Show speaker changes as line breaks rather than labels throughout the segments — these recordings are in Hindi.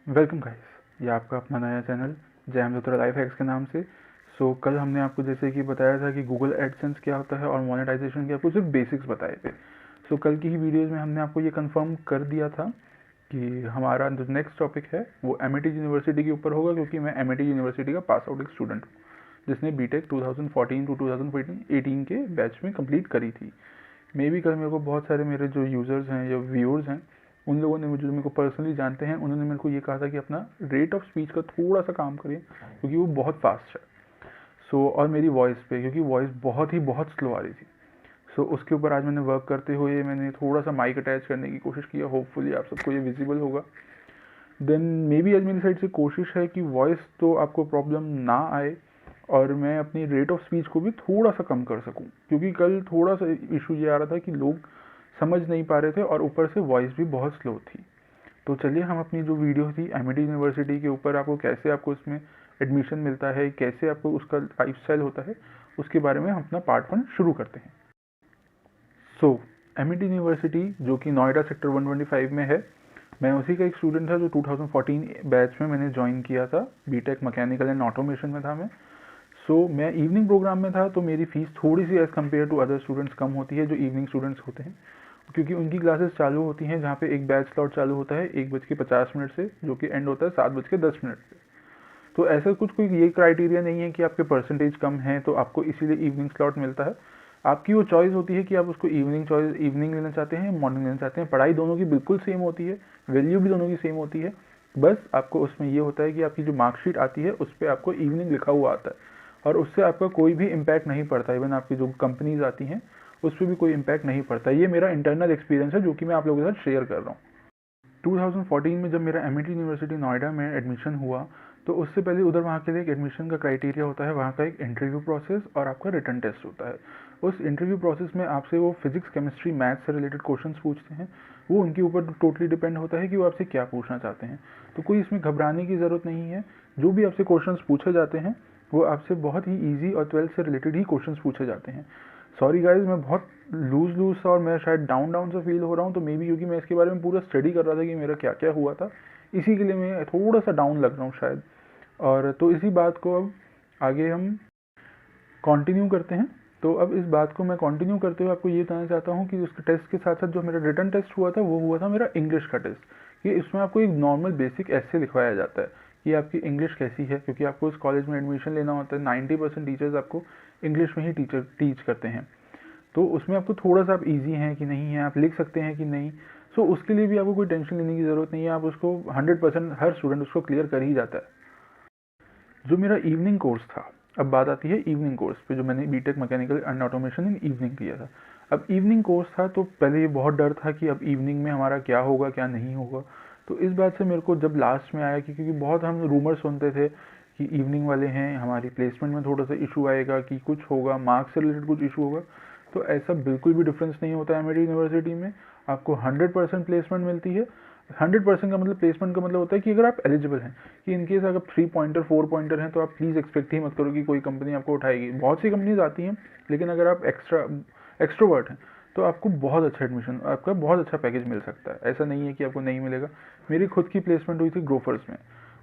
वेलकम गाइस, ये आपका अपना नया चैनल जय हिंद लाइफ हैक्स के नाम से। कल हमने आपको जैसे कि बताया था कि गूगल एडसेंस क्या होता है और मोनेटाइजेशन के आपको सिर्फ बेसिक्स बताए थे। कल की ही वीडियोज़ में हमने आपको ये कंफर्म कर दिया था कि हमारा जो नेक्स्ट टॉपिक है वो एमिटी यूनिवर्सिटी के ऊपर होगा, क्योंकि मैं एमिटी यूनिवर्सिटी का पास आउट एक स्टूडेंट हूँ जिसने बीटेक 2014 टू 2018 के बैच में कंप्लीट करी थी। मे भी कल मेरे को बहुत सारे मेरे जो यूज़र्स हैं या व्यूअर्स हैं, उन लोगों ने जो मेरे को पर्सनली जानते हैं, उन्होंने मेरे को ये कहा था कि अपना रेट ऑफ स्पीच का थोड़ा सा काम करिए क्योंकि वो बहुत फास्ट है। और मेरी वॉइस पे, क्योंकि वॉइस बहुत स्लो आ रही थी। उसके ऊपर आज मैंने वर्क करते हुए मैंने थोड़ा सा माइक अटैच करने की कोशिश किया। होपफुली आप सबको ये विजिबल होगा। देन मे बी आज मेरी साइड से कोशिश है कि वॉइस तो आपको प्रॉब्लम ना आए और मैं अपनी रेट ऑफ स्पीच को भी थोड़ा सा कम कर सकूं, क्योंकि कल थोड़ा सा इशू ये आ रहा था कि लोग समझ नहीं पा रहे थे और ऊपर से वॉइस भी बहुत स्लो थी। तो चलिए हम अपनी जो वीडियो थी एमिटी यूनिवर्सिटी के ऊपर, आपको कैसे आपको इसमें एडमिशन मिलता है, कैसे आपको उसका लाइफस्टाइल होता है, उसके बारे में हम अपना पार्ट 1 शुरू करते हैं। एमिटी यूनिवर्सिटी जो कि नोएडा सेक्टर 125 में है, मैं उसी का एक स्टूडेंट था जो 2014 बैच में मैंने ज्वाइन किया था। बीटेक मैकेनिकल एंड ऑटोमेशन में था मैं। मैं इवनिंग प्रोग्राम में था, तो मेरी फीस थोड़ी सी as compared to other students कम होती है जो इवनिंग स्टूडेंट्स होते हैं, क्योंकि उनकी क्लासेस चालू होती हैं जहाँ पे एक बैच स्लॉट चालू होता है 1:50 से, जो कि एंड होता है 7:10 से। तो ऐसा कुछ कोई ये क्राइटेरिया नहीं है कि आपके परसेंटेज कम हैं तो आपको इसीलिए इवनिंग स्लॉट मिलता है। आपकी वो चॉइस होती है कि आप उसको इवनिंग लेना चाहते हैं, मॉर्निंग लेना चाहते हैं। पढ़ाई दोनों की बिल्कुल सेम होती है, वैल्यू भी दोनों की सेम होती है। बस आपको उसमें ये होता है कि आपकी जो मार्कशीट आती है उस पर आपको इवनिंग लिखा हुआ आता है और उससे आपका कोई भी इम्पैक्ट नहीं पड़ता। इवन आपकी जो कंपनीज आती हैं उस पर भी कोई इम्पैक्ट नहीं पड़ता। ये मेरा इंटरनल एक्सपीरियंस है जो कि मैं आप लोगों के साथ शेयर कर रहा हूँ। 2014 में जब मेरा एमिटी यूनिवर्सिटी नोएडा में एडमिशन हुआ, तो उससे पहले उधर वहाँ के लिए एक एडमिशन का क्राइटेरिया होता है, वहाँ का एक इंटरव्यू प्रोसेस और आपका रिटर्न टेस्ट होता है। उस इंटरव्यू प्रोसेस में आपसे वो फिजिक्स, केमिस्ट्री, मैथ्स से रिलेटेड क्वेश्चंस पूछते हैं। वो उनके ऊपर टोटली डिपेंड होता है कि वो आपसे क्या पूछना चाहते हैं। तो कोई इसमें घबराने की ज़रूरत नहीं है। जो भी आपसे क्वेश्चंस पूछे जाते हैं वो आपसे बहुत ही ईजी और 12th से रिलेटेड ही क्वेश्चंस पूछे जाते हैं। सॉरी गाइज, मैं बहुत लूज सा और मैं शायद डाउन सा फील हो रहा हूँ, तो मे बी क्योंकि मैं इसके बारे में पूरा स्टडी कर रहा था कि मेरा क्या क्या हुआ था, इसी के लिए मैं थोड़ा सा डाउन लग रहा हूँ शायद। और तो इसी बात को अब आगे हम कंटिन्यू करते हैं। तो अब इस बात को मैं कंटिन्यू करते हुए आपको ये बताना चाहता हूँ कि उसके टेस्ट के साथ साथ जो मेरा रिटर्न टेस्ट हुआ था वो हुआ था मेरा इंग्लिश का टेस्ट। ये इसमें आपको एक नॉर्मल बेसिक ऐसे लिखवाया जाता है कि आपकी इंग्लिश कैसी है, क्योंकि आपको इस कॉलेज में एडमिशन लेना होता है। 90% टीचर्स आपको इंग्लिश में ही टीच करते हैं। तो उसमें आपको थोड़ा सा आप ईजी हैं कि नहीं है, आप लिख सकते हैं कि नहीं। उसके लिए भी आपको कोई टेंशन लेने की ज़रूरत नहीं है। आप उसको 100% हर स्टूडेंट उसको क्लियर कर ही जाता है। जो मेरा इवनिंग कोर्स था, अब बात आती है इवनिंग कोर्स पे, जो मैंने B Tech mechanical and automation in evening किया था। अब इवनिंग कोर्स था तो पहले ये बहुत डर था कि अब इवनिंग में हमारा क्या होगा क्या नहीं होगा। तो इस बात से मेरे को जब लास्ट में आया कि क्योंकि बहुत हम रूमर सुनते थे कि इवनिंग वाले हैं, हमारी प्लेसमेंट में थोड़ा सा इशू आएगा, कि कुछ होगा, मार्क्स से रिलेटेड कुछ इशू होगा। तो ऐसा बिल्कुल भी डिफरेंस नहीं होता है। मेरी यूनिवर्सिटी में आपको 100% प्लेसमेंट मिलती है। 100% का मतलब प्लेसमेंट का मतलब होता है कि अगर आप एलिजिबल हैं, कि इनकेस अगर 3 पॉइंटर 4 पॉइंटर हैं तो आप प्लीज़ एक्सपेक्ट ही मत करो कि कोई कंपनी आपको उठाएगी। बहुत सी कंपनीज आती हैं, लेकिन अगर आप एक्स्ट्रोवर्ट हैं तो आपको बहुत अच्छा एडमिशन, आपका बहुत अच्छा पैकेज मिल सकता है। ऐसा नहीं है कि आपको नहीं मिलेगा। मेरी खुद की प्लेसमेंट हुई थी ग्रोफर्स में।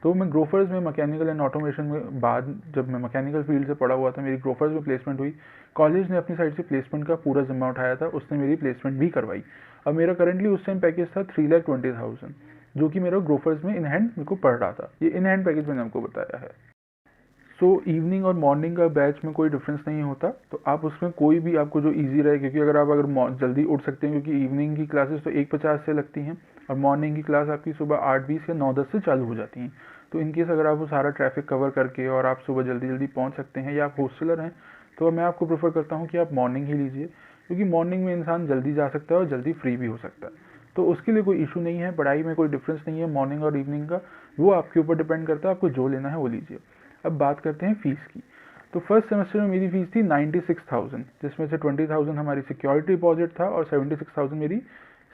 तो मैं ग्रोफर्स में मैकेनिकल एंड ऑटोमेशन में, बाद जब मैं मैकेनिकल फील्ड से पढ़ा हुआ था, मेरी ग्रोफर्स में प्लेसमेंट हुई। कॉलेज ने अपनी साइड से प्लेसमेंट का पूरा जिम्मा उठाया था, उसने मेरी प्लेसमेंट भी करवाई। अब मेरा करंटली उस टाइम पैकेज था 3,20,000, जो कि मेरा ग्रोफर्स में इन हैंड मेरे को पड़ रहा था। ये इन हैंड पैकेज मैंने आपको बताया है। इवनिंग और मॉर्निंग का बैच में कोई डिफरेंस नहीं होता। तो आप उसमें कोई भी आपको जो इजी रहे, क्योंकि अगर जल्दी उठ सकते हैं, क्योंकि इवनिंग की क्लासेस तो 1:50 से लगती हैं और मॉर्निंग की क्लास आपकी सुबह 8:20 या 9:10 से चालू हो जाती हैं। तो इनकेस अगर आप वो सारा ट्रैफिक कवर करके और आप सुबह जल्दी जल्दी पहुँच सकते हैं, या आप हॉस्टलर हैं, तो मैं आपको प्रेफर करता हूँ कि आप मॉर्निंग ही लीजिए, क्योंकि मॉर्निंग में इंसान जल्दी जा सकता है और जल्दी फ्री भी हो सकता है। तो उसके लिए कोई इशू नहीं है, पढ़ाई में कोई डिफरेंस नहीं है मॉर्निंग और इवनिंग का। वो आपके ऊपर डिपेंड करता है, आपको जो लेना है वो लीजिए। अब बात करते हैं फीस की। तो फर्स्ट सेमेस्टर में मेरी फीस थी 96,000, जिसमें से 20,000 हमारी सिक्योरिटी डिपॉजिट था और 76,000 मेरी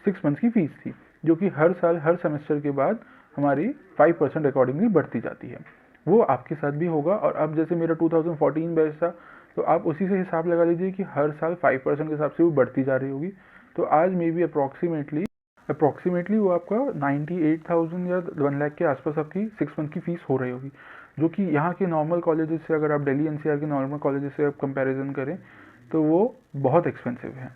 6 मंथ्स की फीस थी, जो कि हर साल हर सेमेस्टर के बाद हमारी 5% अकॉर्डिंगली बढ़ती जाती है। वो आपके साथ भी होगा। और अब जैसे मेरा 2014 बैच था, तो आप उसी से हिसाब लगा लीजिए कि हर साल 5% के हिसाब से वो बढ़ती जा रही होगी। तो आज मे बी अप्रॉक्सीमेटली अप्रॉक्सीमेटली वो आपका 98,000 या 1 लाख के आसपास आपकी 6 मंथ की फ़ीस हो रही होगी, जो कि यहाँ के नॉर्मल कॉलेजेस से, अगर आप दिल्ली एनसीआर के नॉर्मल कॉलेजेस से आप कंपैरिजन करें तो वो बहुत एक्सपेंसिव है।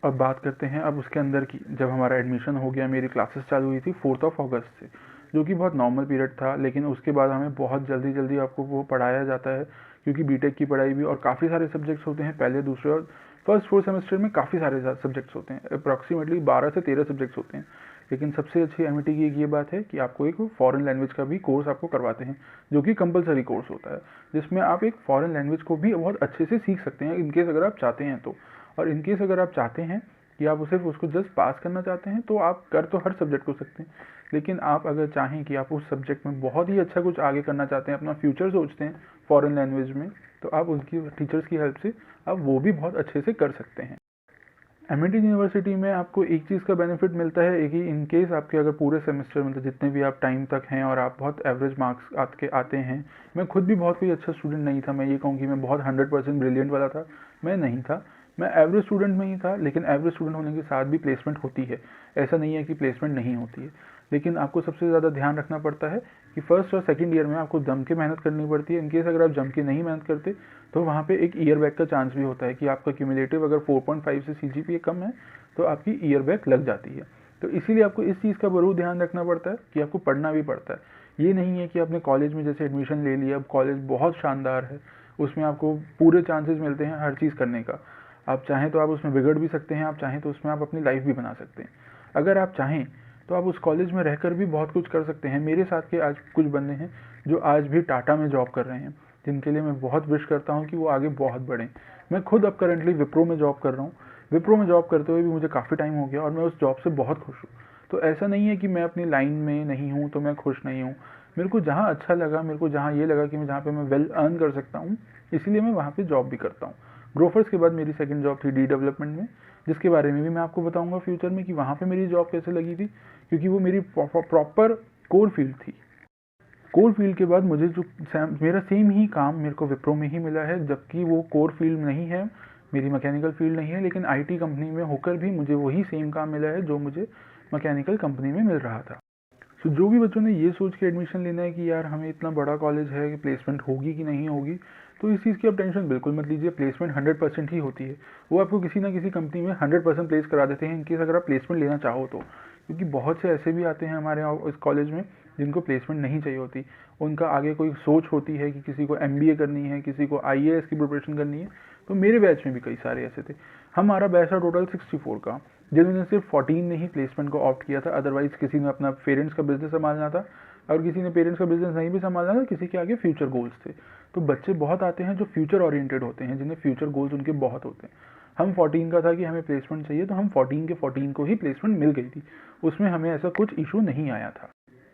अब बात करते हैं अब उसके अंदर की। जब हमारा एडमिशन हो गया, मेरी क्लासेस चालू हुई थी 4 अगस्त से, जो कि बहुत नॉर्मल पीरियड था, लेकिन उसके बाद हमें बहुत जल्दी जल्दी आपको वो पढ़ाया जाता है, क्योंकि बीटेक की पढ़ाई भी और काफ़ी सारे सब्जेक्ट्स होते हैं। पहले दूसरे और फर्स्ट 4 सेमेस्टर में काफ़ी सारे सब्जेक्ट्स होते हैं, अप्रॉक्सीमेटली 12 से 13 सब्जेक्ट्स होते हैं। लेकिन सबसे अच्छी एमिटी की एक ये बात है कि आपको एक फॉरेन लैंग्वेज का भी कोर्स आपको करवाते हैं, जो कि कंपलसरी कोर्स होता है, जिसमें आप एक फॉरेन लैंग्वेज को भी बहुत अच्छे से सीख सकते हैं, इनकेस अगर आप चाहते हैं तो। और इनकेस अगर आप चाहते हैं कि आप सिर्फ उसको जस्ट पास करना चाहते हैं, तो आप कर तो हर सब्जेक्ट को सकते हैं, लेकिन आप अगर चाहें कि आप उस सब्जेक्ट में बहुत ही अच्छा कुछ आगे करना चाहते हैं, अपना फ्यूचर सोचते हैं फॉरेन लैंग्वेज में, तो आप उनकी टीचर्स की हेल्प से आप वो भी बहुत अच्छे से कर सकते हैं। एमिटी यूनिवर्सिटी में आपको एक चीज़ का बेनिफिट मिलता है कि इन केस आपके अगर पूरे सेमेस्टर मतलब जितने भी आप टाइम तक हैं और आप बहुत एवरेज मार्क्स आते हैं, मैं खुद भी बहुत कोई अच्छा स्टूडेंट नहीं था, मैं ये कहूँ कि मैं बहुत 100% ब्रिलियंट वाला था, मैं नहीं था, मैं एवरेज स्टूडेंट में ही था। लेकिन एवरेज स्टूडेंट होने के साथ भी प्लेसमेंट होती है, ऐसा नहीं है कि प्लेसमेंट नहीं होती है, लेकिन आपको सबसे ज़्यादा ध्यान रखना पड़ता है कि फर्स्ट और सेकंड ईयर में आपको जम के मेहनत करनी पड़ती है। इनकेस अगर आप जम के नहीं मेहनत करते तो वहाँ पे एक ईयर बैक का चांस भी होता है कि आपका क्यूमुलेटिव अगर 4.5 से सीजीपीए कम है तो आपकी ईयर बैक लग जाती है। तो इसीलिए आपको इस चीज़ का ज़रूर ध्यान रखना पड़ता है कि आपको पढ़ना भी पड़ता है। ये नहीं है कि आपने कॉलेज में जैसे एडमिशन ले लिया, अब कॉलेज बहुत शानदार है, उसमें आपको पूरे चांसेस मिलते हैं हर चीज़ करने का, आप चाहें तो आप उसमें बिगड़ भी सकते हैं, आप चाहें तो उसमें आप अपनी लाइफ भी बना सकते हैं। अगर आप चाहें तो आप उस कॉलेज में रहकर भी बहुत कुछ कर सकते हैं। मेरे साथ के आज कुछ बंदे हैं जो आज भी टाटा में जॉब कर रहे हैं, जिनके लिए मैं बहुत विश करता हूँ कि वो आगे बहुत बढ़ें। मैं खुद अब करंटली विप्रो में जॉब कर रहा हूँ, विप्रो में जॉब करते हुए भी मुझे काफ़ी टाइम हो गया और मैं उस जॉब से बहुत खुश हूँ। तो ऐसा नहीं है कि मैं अपनी लाइन में नहीं हूँ तो मैं खुश नहीं हूँ। मेरे को जहाँ अच्छा लगा, मेरे को जहाँ ये लगा कि मैं जहाँ पे मैं वेल अर्न कर सकता हूँ, इसलिए मैं वहाँ पे जॉब भी करता हूँ। ग्रोफर्स के बाद मेरी सेकंड जॉब थी डी डेवलपमेंट में, जिसके बारे में भी मैं आपको बताऊंगा फ्यूचर में कि वहाँ पे मेरी जॉब कैसे लगी थी, क्योंकि वो मेरी प्रॉपर कोर फील्ड थी। कोर फील्ड के बाद मुझे जो मेरा सेम ही काम मेरे को विप्रो में ही मिला है, जबकि वो कोर फील्ड नहीं है, मेरी मैकेनिकल फील्ड नहीं है, लेकिन आईटी कंपनी में होकर भी मुझे वही सेम काम मिला है जो मुझे मैकेनिकल कंपनी में मिल रहा था। तो जो भी बच्चों ने ये सोच के एडमिशन लेना है कि यार हमें इतना बड़ा कॉलेज है कि प्लेसमेंट होगी कि नहीं होगी, तो इस चीज़ की आप टेंशन बिल्कुल मत लीजिए। प्लेसमेंट 100% ही होती है, वो आपको किसी ना किसी कंपनी में 100% प्लेस करा देते हैं, इनकेस अगर आप प्लेसमेंट लेना चाहो तो। क्योंकि बहुत से ऐसे भी आते हैं हमारे यहाँ इस कॉलेज में जिनको प्लेसमेंट नहीं चाहिए होती, उनका आगे कोई सोच होती है कि किसी को MBA करनी है, किसी को IAS की प्रिपरेशन करनी है। तो मेरे बैच में भी कई सारे ऐसे थे। हमारा बैच था टोटल 64 का, जिन्होंने सिर्फ 14 ने ही प्लेसमेंट को ऑप्ट किया था, अदरवाइज किसी ने अपना पेरेंट्स का बिजनेस संभालना था, और किसी ने पेरेंट्स का बिजनेस नहीं भी संभालना था, किसी के आगे फ्यूचर गोल्स थे। तो बच्चे बहुत आते हैं जो फ्यूचर ओरिएंटेड होते हैं, जिन्हें फ्यूचर गोल्स उनके बहुत होते हैं। हम 14 का था कि हमें प्लेसमेंट चाहिए, तो हम 14 के 14 को ही प्लेसमेंट मिल गई थी, उसमें हमें ऐसा कुछ इशू नहीं आया था।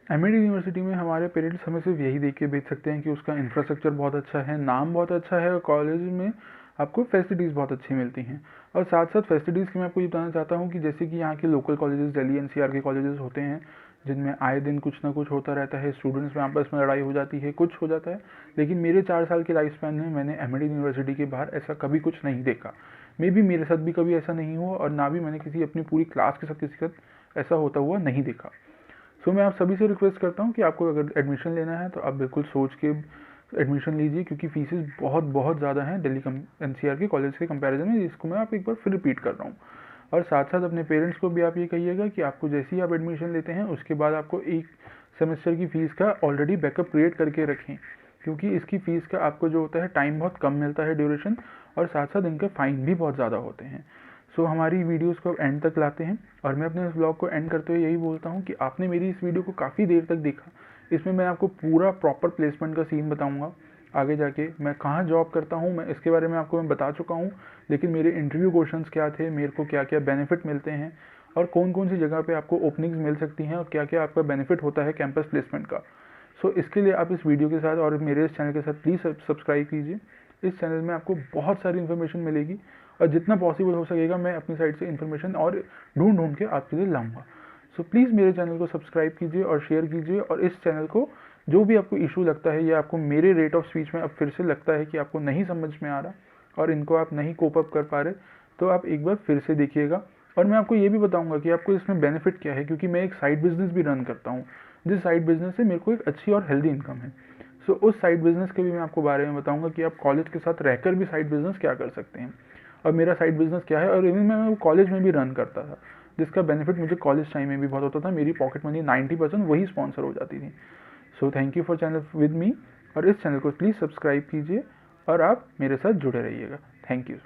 एमिटी यूनिवर्सिटी में हमारे पेरेंट्स हमें सिर्फ यही देख के भेज सकते हैं कि उसका इंफ्रास्ट्रक्चर बहुत अच्छा है, नाम बहुत अच्छा है, और कॉलेज में आपको फैसिलिटीज़ बहुत अच्छी मिलती हैं। और साथ साथ फैसिलिटीज़ की मैं आपको ये बताना चाहता हूँ कि जैसे कि यहाँ के लोकल कॉलेजेस, दिल्ली NCR के कॉलेजेस होते हैं, जिनमें आए दिन कुछ ना कुछ होता रहता है, स्टूडेंट्स में आपस में लड़ाई हो जाती है, कुछ हो जाता है, लेकिन मेरे 4 साल के लाइफ स्पैन में मैंने एमिटी यूनिवर्सिटी के बाहर ऐसा कभी कुछ नहीं देखा। मे बी मेरे साथ भी कभी ऐसा नहीं हुआ, और ना भी मैंने किसी अपनी पूरी क्लास के साथ किसी के साथ ऐसा होता हुआ नहीं देखा। सो मैं आप सभी से रिक्वेस्ट करता हूँ कि आपको अगर एडमिशन लेना है तो आप बिल्कुल सोच के एडमिशन लीजिए, क्योंकि फीसेस बहुत बहुत ज़्यादा हैं दिल्ली NCR के कॉलेज के कंपैरिजन में, जिसको मैं आप एक बार फिर रिपीट कर रहा हूँ। और साथ साथ अपने पेरेंट्स को भी आप ये कहिएगा कि आपको जैसे ही आप एडमिशन लेते हैं उसके बाद आपको एक सेमेस्टर की फ़ीस का ऑलरेडी बैकअप क्रिएट करके रखें, क्योंकि इसकी फ़ीस का आपको जो होता है टाइम बहुत कम मिलता है ड्यूरेशन, और साथ साथ इनके फ़ाइन भी बहुत ज़्यादा होते हैं। सो हमारी वीडियोस को एंड तक लाते हैं, और मैं अपने इस ब्लॉग को एंड करते हुए यही बोलता हूँ कि आपने मेरी इस वीडियो को काफ़ी देर तक देखा। इसमें मैं आपको पूरा प्रॉपर प्लेसमेंट का सीन बताऊँगा, आगे जाके मैं कहाँ जॉब करता हूँ, मैं इसके बारे में आपको मैं बता चुका हूँ, लेकिन मेरे इंटरव्यू क्वेश्चंस क्या थे, मेरे को क्या क्या बेनिफिट मिलते हैं, और कौन कौन सी जगह पे आपको ओपनिंग्स मिल सकती हैं, और क्या क्या आपका बेनिफिट होता है कैंपस प्लेसमेंट का। सो इसके लिए आप इस वीडियो के साथ और मेरे इस चैनल के साथ प्लीज़ सब्सक्राइब कीजिए। इस चैनल में आपको बहुत सारी इन्फॉर्मेशन मिलेगी, और जितना पॉसिबल हो सकेगा मैं अपनी साइड से इन्फॉर्मेशन और ढूंढ के आपके लिए लाऊंगा। सो प्लीज़ मेरे चैनल को सब्सक्राइब कीजिए और शेयर कीजिए, और इस चैनल को जो भी आपको इशू लगता है या आपको मेरे रेट ऑफ स्पीच में अब फिर से लगता है कि आपको नहीं समझ में आ रहा और इनको आप नहीं कोप अप कर पा रहे, तो आप एक बार फिर से देखिएगा। और मैं आपको ये भी बताऊंगा कि आपको इसमें बेनिफिट क्या है, क्योंकि मैं एक साइड बिजनेस भी रन करता हूँ, जिस साइड बिजनेस से मेरे को एक अच्छी और हेल्दी इनकम है। सो उस साइड बिजनेस के भी मैं आपको बारे में बताऊंगा कि आप कॉलेज के साथ रहकर भी साइड बिजनेस क्या कर सकते हैं, और मेरा साइड बिजनेस क्या है। और इवन मैं वो कॉलेज में भी रन करता था, जिसका बेनिफिट मुझे कॉलेज टाइम में भी बहुत होता था। मेरी पॉकेट मनी 90% वही स्पॉन्सर हो जाती थी। So thank you for channel with me, और इस चैनल को प्लीज़ सब्सक्राइब कीजिए और आप मेरे साथ जुड़े रहिएगा। Thank you.